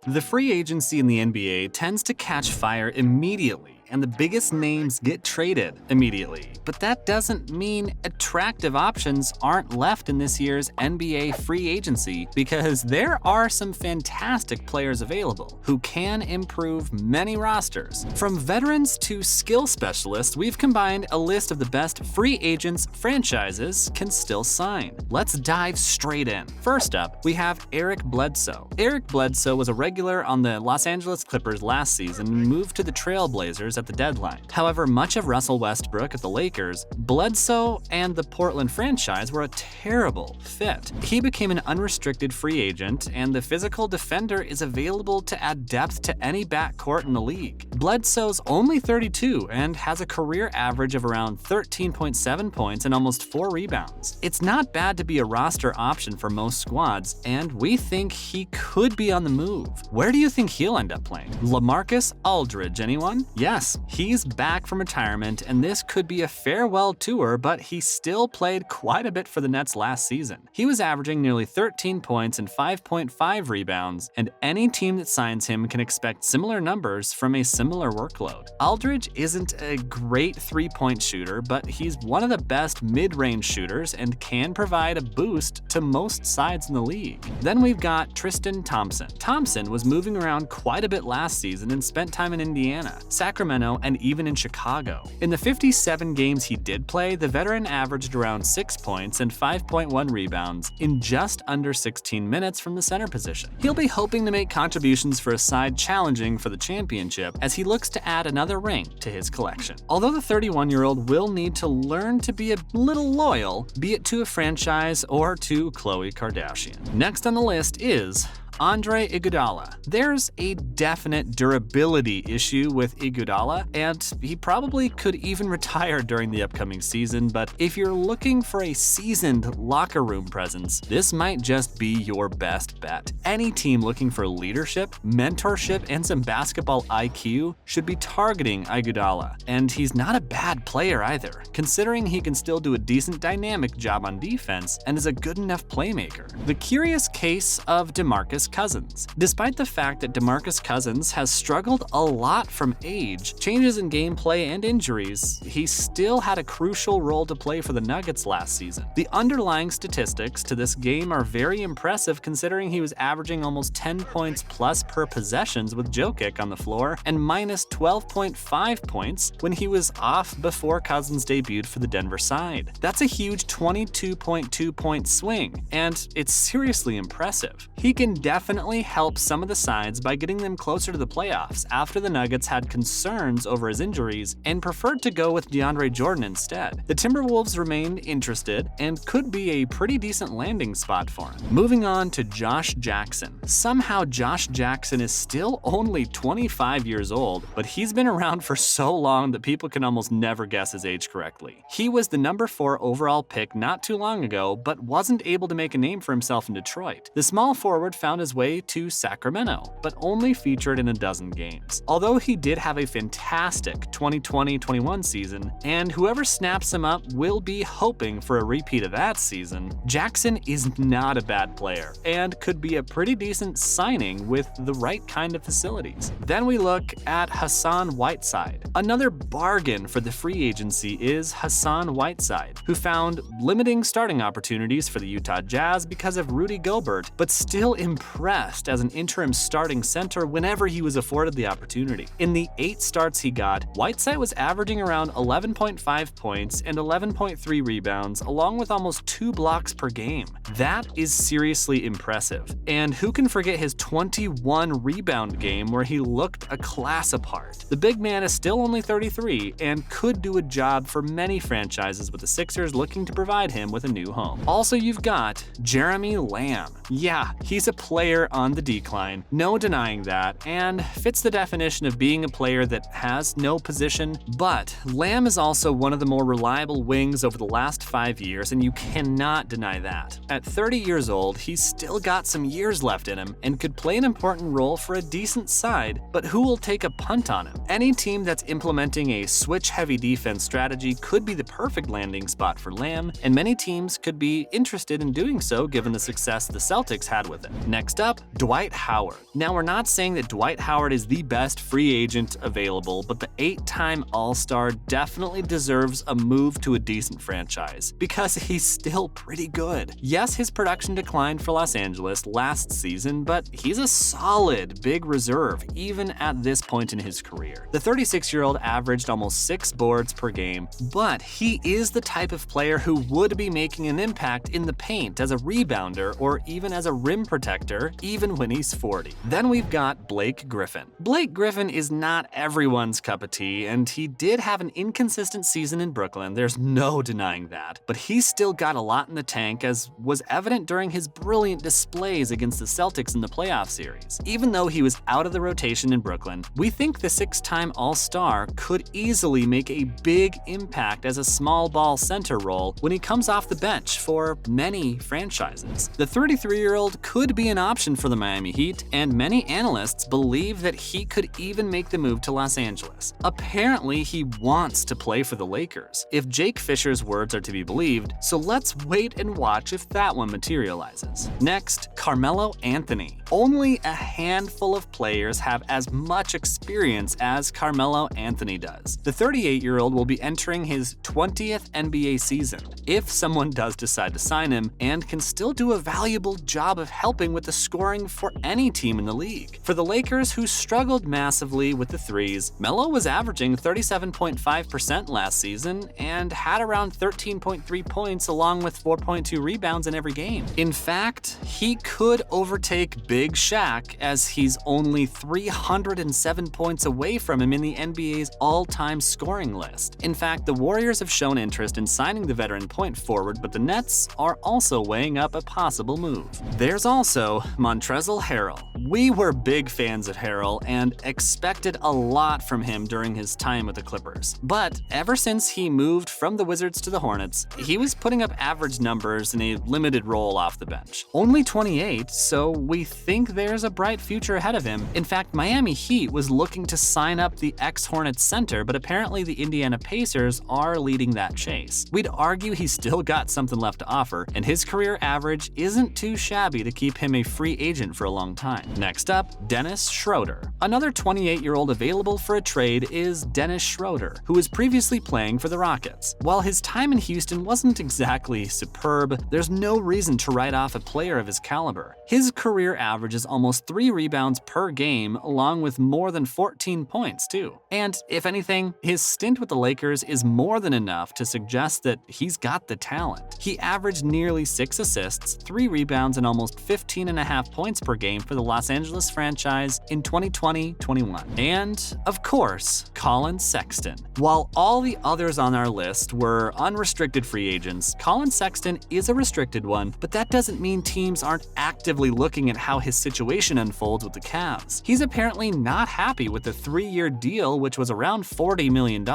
The free agency in the NBA tends to catch fire immediately, and the biggest names get traded immediately. But that doesn't mean attractive options aren't left in this year's NBA free agency, because there are some fantastic players available who can improve many rosters. From veterans to skill specialists, we've combined a list of the best free agents franchises can still sign. Let's dive straight in. First up, we have Eric Bledsoe. Eric Bledsoe was a regular on the Los Angeles Clippers last season and moved to the Trail Blazers at the deadline. However, much of Russell Westbrook at the Lakers, Bledsoe and the Portland franchise were a terrible fit. He became an unrestricted free agent, and the physical defender is available to add depth to any backcourt in the league. Bledsoe's only 32 and has a career average of around 13.7 points and almost 4 rebounds. It's not bad to be a roster option for most squads, and we think he could be on the move. Where do you think he'll end up playing? LaMarcus Aldridge, anyone? Yes, he's back from retirement, and this could be a farewell tour, but he still played quite a bit for the Nets last season. He was averaging nearly 13 points and 5.5 rebounds, and any team that signs him can expect similar numbers from a similar workload. Aldridge isn't a great three-point shooter, but he's one of the best mid-range shooters and can provide a boost to most sides in the league. Then we've got Tristan Thompson. Thompson was moving around quite a bit last season and spent time in Indiana, Sacramento, and even in Chicago. In the 57 games he did play, the veteran averaged around 6 points and 5.1 rebounds in just under 16 minutes from the center position. He'll be hoping to make contributions for a side challenging for the championship as he looks to add another ring to his collection. Although the 31-year-old will need to learn to be a little loyal, be it to a franchise or to Khloe Kardashian. Next on the list is Andre Iguodala. There's a definite durability issue with Iguodala, and he probably could even retire during the upcoming season, but if you're looking for a seasoned locker room presence, this might just be your best bet. Any team looking for leadership, mentorship, and some basketball IQ should be targeting Iguodala, and he's not a bad player either, considering he can still do a decent dynamic job on defense and is a good enough playmaker. The curious case of DeMarcus Cousins. Despite the fact that DeMarcus Cousins has struggled a lot from age, changes in gameplay, and injuries, he still had a crucial role to play for the Nuggets last season. The underlying statistics to this game are very impressive, considering he was averaging almost 10 points plus per possessions with Jokic on the floor and minus 12.5 points when he was off before Cousins debuted for the Denver side. That's a huge 22.2 point swing, and it's seriously impressive. He can definitely help some of the sides by getting them closer to the playoffs after the Nuggets had concerns over his injuries and preferred to go with DeAndre Jordan instead. The Timberwolves remained interested and could be a pretty decent landing spot for him. Moving on to Josh Jackson. Somehow Josh Jackson is still only 25 years old, but he's been around for so long that people can almost never guess his age correctly. He was the number 4 overall pick not too long ago, but wasn't able to make a name for himself in Detroit. The small forward found his way to Sacramento, but only featured in a dozen games. Although he did have a fantastic 2020-21 season, and whoever snaps him up will be hoping for a repeat of that season, Jackson is not a bad player and could be a pretty decent signing with the right kind of facilities. Then we look at Hassan Whiteside. Another bargain for the free agency is Hassan Whiteside, who found limiting starting opportunities for the Utah Jazz because of Rudy Gobert, but still impressed as an interim starting center whenever he was afforded the opportunity. In the 8 starts he got, Whiteside was averaging around 11.5 points and 11.3 rebounds, along with almost 2 blocks per game. That is seriously impressive. And who can forget his 21 rebound game where he looked a class apart? The big man is still only 33 and could do a job for many franchises, with the Sixers looking to provide him with a new home. Also, you've got Jeremy Lamb. Yeah, he's a player on the decline, no denying that, that and fits the definition of being a player that has no position. But Lamb is also one of the more reliable wings over the last 5 years, and you cannot deny that. At 30 years old, he's still got some years left in him and could play an important role for a decent side, but who will take a punt on him? Any team that's implementing a switch-heavy defense strategy could be the perfect landing spot for Lamb, and many teams could be interested in doing so given the success the Celtics had with it. Next up, Dwight Howard. Now, we're not saying that Dwight Howard is the best free agent available, but the 8-time All-Star definitely deserves a move to a decent franchise because he's still pretty good. Yes, his production declined for Los Angeles last season, but he's a solid big reserve even at this point in his career. The 36-year-old averaged almost 6 boards per game, but he is the type of player who would be making an impact in the paint as a rebounder or even as a rim protector, even when he's 40. Then we've got Blake Griffin. Blake Griffin is not everyone's cup of tea, and he did have an inconsistent season in Brooklyn, there's no denying that, but he's still got a lot in the tank, as was evident during his brilliant displays against the Celtics in the playoff series. Even though he was out of the rotation in Brooklyn, we think the 6-time All-Star could easily make a big impact as a small ball center role when he comes off the bench for many franchises. The 33-year-old could be an option for the Miami Heat, and many analysts believe that he could even make the move to Los Angeles. Apparently, he wants to play for the Lakers, if Jake Fisher's words are to be believed, so let's wait and watch if that one materializes. Next, Carmelo Anthony. Only a handful of players have as much experience as Carmelo Anthony does. The 38-year-old will be entering his 20th NBA season, if someone does decide to sign him, and can still do a valuable job of helping with the scoring for any team in the league. For the Lakers, who struggled massively with the threes, Melo was averaging 37.5% last season and had around 13.3 points along with 4.2 rebounds in every game. In fact, he could overtake Big Shaq, as he's only 307 points away from him in the NBA's all-time scoring list. In fact, the Warriors have shown interest in signing the veteran point forward, but the Nets are also weighing up a possible move. There's also Montrezl Harrell. We were big fans of Harrell and expected a lot from him during his time with the Clippers. But ever since he moved from the Wizards to the Hornets, he was putting up average numbers in a limited role off the bench. Only 28, so we think there's a bright future ahead of him. In fact, Miami Heat was looking to sign up the ex-Hornets center, but apparently the Indiana Pacers are leading that chase. We'd argue he's still got something left to offer, and his career average isn't too shabby to keep him a free agent for a long time. Next up, Dennis Schroder. Another 28-year-old available for a trade is Dennis Schroder, who was previously playing for the Rockets. While his time in Houston wasn't exactly superb, there's no reason to write off a player of his caliber. His career average is almost 3 rebounds per game, along with more than 14 points too. And if anything, his stint with the Lakers is more than enough to suggest that he's got the talent. He averaged nearly 6 assists, 3 rebounds, and almost 15.5 points per game for the Los Angeles franchise in 2020-21. And, of course, Collin Sexton. While all the others on our list were unrestricted free agents, Collin Sexton is a restricted one, but that doesn't mean teams aren't actively looking at how his situation unfolds with the Cavs. He's apparently not happy with the 3-year deal, which was around $40 million,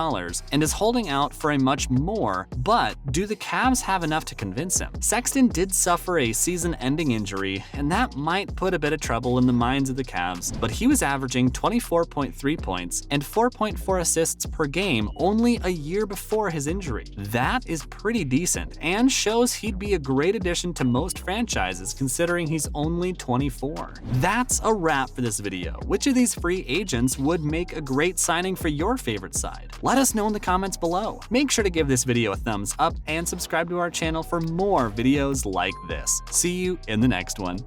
and is holding out for a much more, but do the Cavs have enough to convince him? Sexton did suffer a season-ending injury, and that might put a bit of trouble in the minds of the Cavs, but he was averaging 24.3 points and 4.4 assists per game only a year before his injury. That is pretty decent, and shows he'd be a great addition to most franchises considering he's only 24. That's a wrap for this video. Which of these free agents would make a great signing for your favorite side? Let us know in the comments below. Make sure to give this video a thumbs up and subscribe to our channel for more videos like this. See you in the next one.